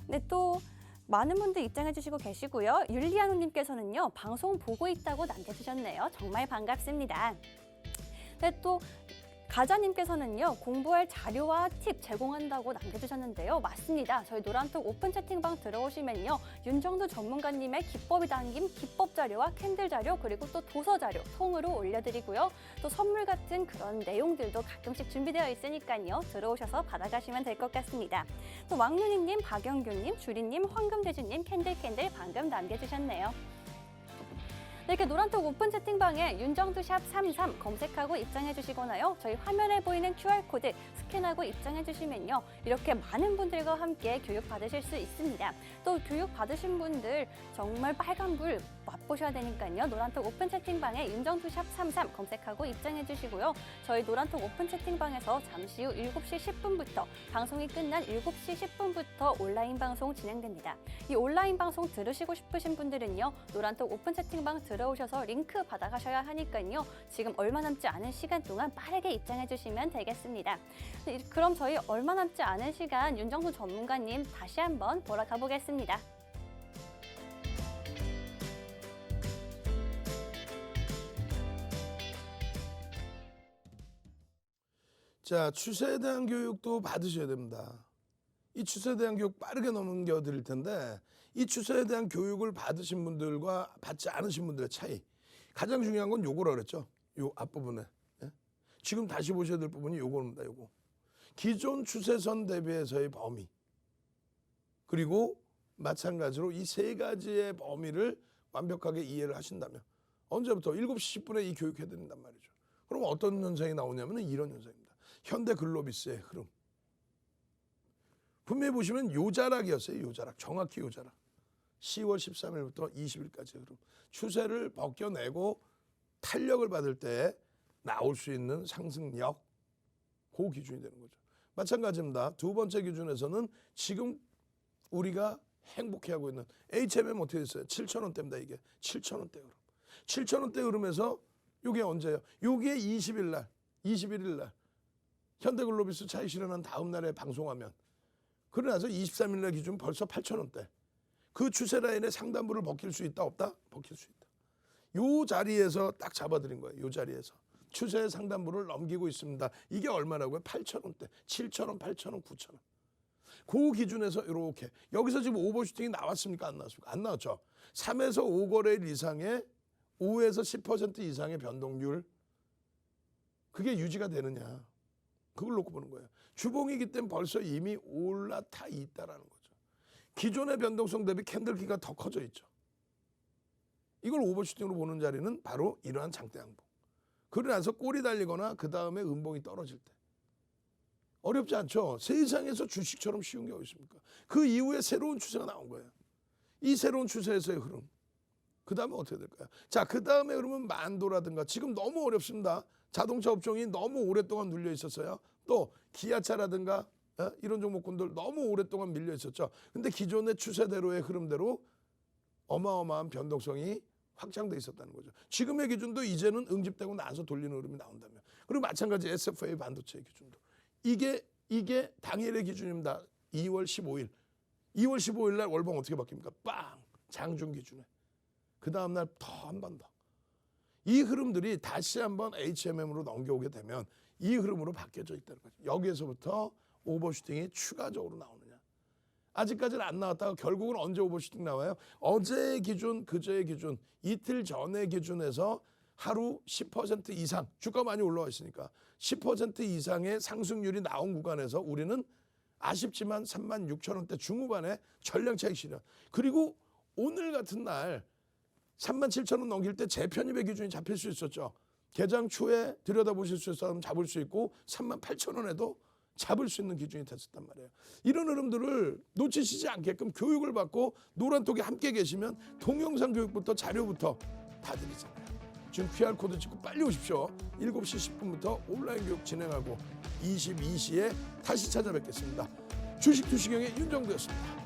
Speaker 1: 네, 또 많은 분들 입장해 주시고 계시고요. 율리아누님께서는요. 방송 보고 있다고 남겨주셨네요. 정말 반갑습니다. 네, 또 가자님께서는요, 공부할 자료와 팁 제공한다고 남겨주셨는데요. 맞습니다. 저희 노란톡 오픈 채팅방 들어오시면요, 윤정두 전문가님의 기법이 담긴 기법 자료와 캔들 자료, 그리고 또 도서 자료 통으로 올려드리고요. 또 선물 같은 그런 내용들도 가끔씩 준비되어 있으니까요, 들어오셔서 받아가시면 될 것 같습니다. 또 왕윤희님, 박영규님, 주리님, 황금돼지님, 캔들 방금 남겨주셨네요. 이렇게 노란톡 오픈 채팅방에 윤정두샵 33 검색하고 입장해 주시거나요. 저희 화면에 보이는 QR코드 스캔하고 입장해 주시면요. 이렇게 많은 분들과 함께 교육 받으실 수 있습니다. 또 교육 받으신 분들 정말 빨간불 맛보셔야 되니까요. 노란톡 오픈 채팅방에 윤정두샵 33 검색하고 입장해 주시고요. 저희 노란톡 오픈 채팅방에서 잠시 후 7시 10분부터 방송이 끝난 7시 10분부터 온라인 방송 진행됩니다. 이 온라인 방송 들으시고 싶으신 분들은요. 노란톡 오픈 채팅방 들어오셔서 링크 받아가셔야 하니까요. 지금 얼마 남지 않은 시간 동안 빠르게 입장해 주시면 되겠습니다. 그럼 저희 얼마 남지 않은 시간 윤정두 전문가님 다시 한번 보러 가보겠습니다.
Speaker 2: 자, 추세에 대한 교육도 받으셔야 됩니다. 이 추세에 대한 교육 빠르게 넘겨드릴 텐데 이 추세에 대한 교육을 받으신 분들과 받지 않으신 분들의 차이, 가장 중요한 건 요거라 그랬죠. 요 앞부분에. 예? 지금 다시 보셔야 될 부분이 요겁니다. 요거. 기존 추세선 대비해서의 범위, 그리고 마찬가지로 이 세 가지의 범위를 완벽하게 이해를 하신다면 언제부터? 7시 10분에 이 교육해야 된단 말이죠. 그럼 어떤 현상이 나오냐면 이런 현상입니다. 현대 글로비스의 흐름. 분명히 보시면 요자락이었어요. 요자락. 정확히 요자락. 10월 13일부터 20일까지 흐름. 추세를 벗겨내고 탄력을 받을 때 나올 수 있는 상승력. 그 기준이 되는 거죠. 마찬가지입니다. 두 번째 기준에서는 지금 우리가 행복해하고 있는 HMM 어떻게 됐어요? 7,000원대입니다. 이게 7,000원대 흐름. 7,000원대 흐름에서 이게 언제예요? 이게 21일 날 현대글로비스 차익 실현한 다음 날에 방송하면, 그러나서 23일 날 기준 벌써 8,000원대. 그 추세 라인의 상단부를 벗길 수 있다 없다? 벗길 수 있다. 요 자리에서 딱 잡아드린 거예요. 요 자리에서. 추세의 상단부를 넘기고 있습니다. 이게 얼마라고요? 8,000원대. 7,000원, 8,000원, 9,000원. 그 기준에서 이렇게. 여기서 지금 오버슈팅이 나왔습니까? 안 나왔습니까? 안 나왔죠. 3에서 5거래일 이상의 5에서 10% 이상의 변동률. 그게 유지가 되느냐. 그걸 놓고 보는 거예요. 주봉이기 때문에 벌써 이미 올라타 있다라는 거죠. 기존의 변동성 대비 캔들키가 더 커져 있죠. 이걸 오버슈팅으로 보는 자리는 바로 이러한 장대 양봉. 그러고 나서 꼬리 달리거나 그 다음에 음봉이 떨어질 때. 어렵지 않죠? 세상에서 주식처럼 쉬운 게 어디 있습니까? 그 이후에 새로운 추세가 나온 거예요. 이 새로운 추세에서의 흐름. 그 다음에 어떻게 될까요? 자, 그 다음에 그러면 만도라든가 지금 너무 어렵습니다. 자동차 업종이 너무 오랫동안 눌려 있었어요. 또 기아차라든가 이런 종목군들 너무 오랫동안 밀려 있었죠. 근데 기존의 추세대로의 흐름대로 어마어마한 변동성이 확장돼 있었다는 거죠. 지금의 기준도 이제는 응집되고 나서 돌리는 흐름이 나온다면. 그리고 마찬가지 SFA 반도체의 기준도. 이게 당일의 기준입니다. 2월 15일. 2월 15일 날 월봉 어떻게 바뀝니까? 빵! 장중 기준에. 그 다음 날 더 한 번 더. 이 흐름들이 다시 한번 HMM으로 넘겨오게 되면 이 흐름으로 바뀌어져 있다는 거죠. 여기에서부터 오버슈팅이 추가적으로 나오느냐. 아직까지는 안 나왔다가 결국은 언제 오버슈팅 나와요? 어제의 기준, 그제의 기준, 이틀 전의 기준에서 하루 10% 이상, 주가 많이 올라와 있으니까 10% 이상의 상승률이 나온 구간에서 우리는 아쉽지만 36,000원대 중후반에 전량 차익 실현. 그리고 오늘 같은 날 37,000원 넘길 때 재편입의 기준이 잡힐 수 있었죠. 개장 초에 들여다보실 수 있으면 잡을 수 있고 38,000원에도 잡을 수 있는 기준이 됐었단 말이에요. 이런 흐름들을 놓치시지 않게끔 교육을 받고 노란톡에 함께 계시면 동영상 교육부터 자료부터 다 드리잖아요. 지금 QR코드 찍고 빨리 오십시오. 7시 10분부터 온라인 교육 진행하고 22시에 다시 찾아뵙겠습니다. 주식 투시경의 윤정두였습니다.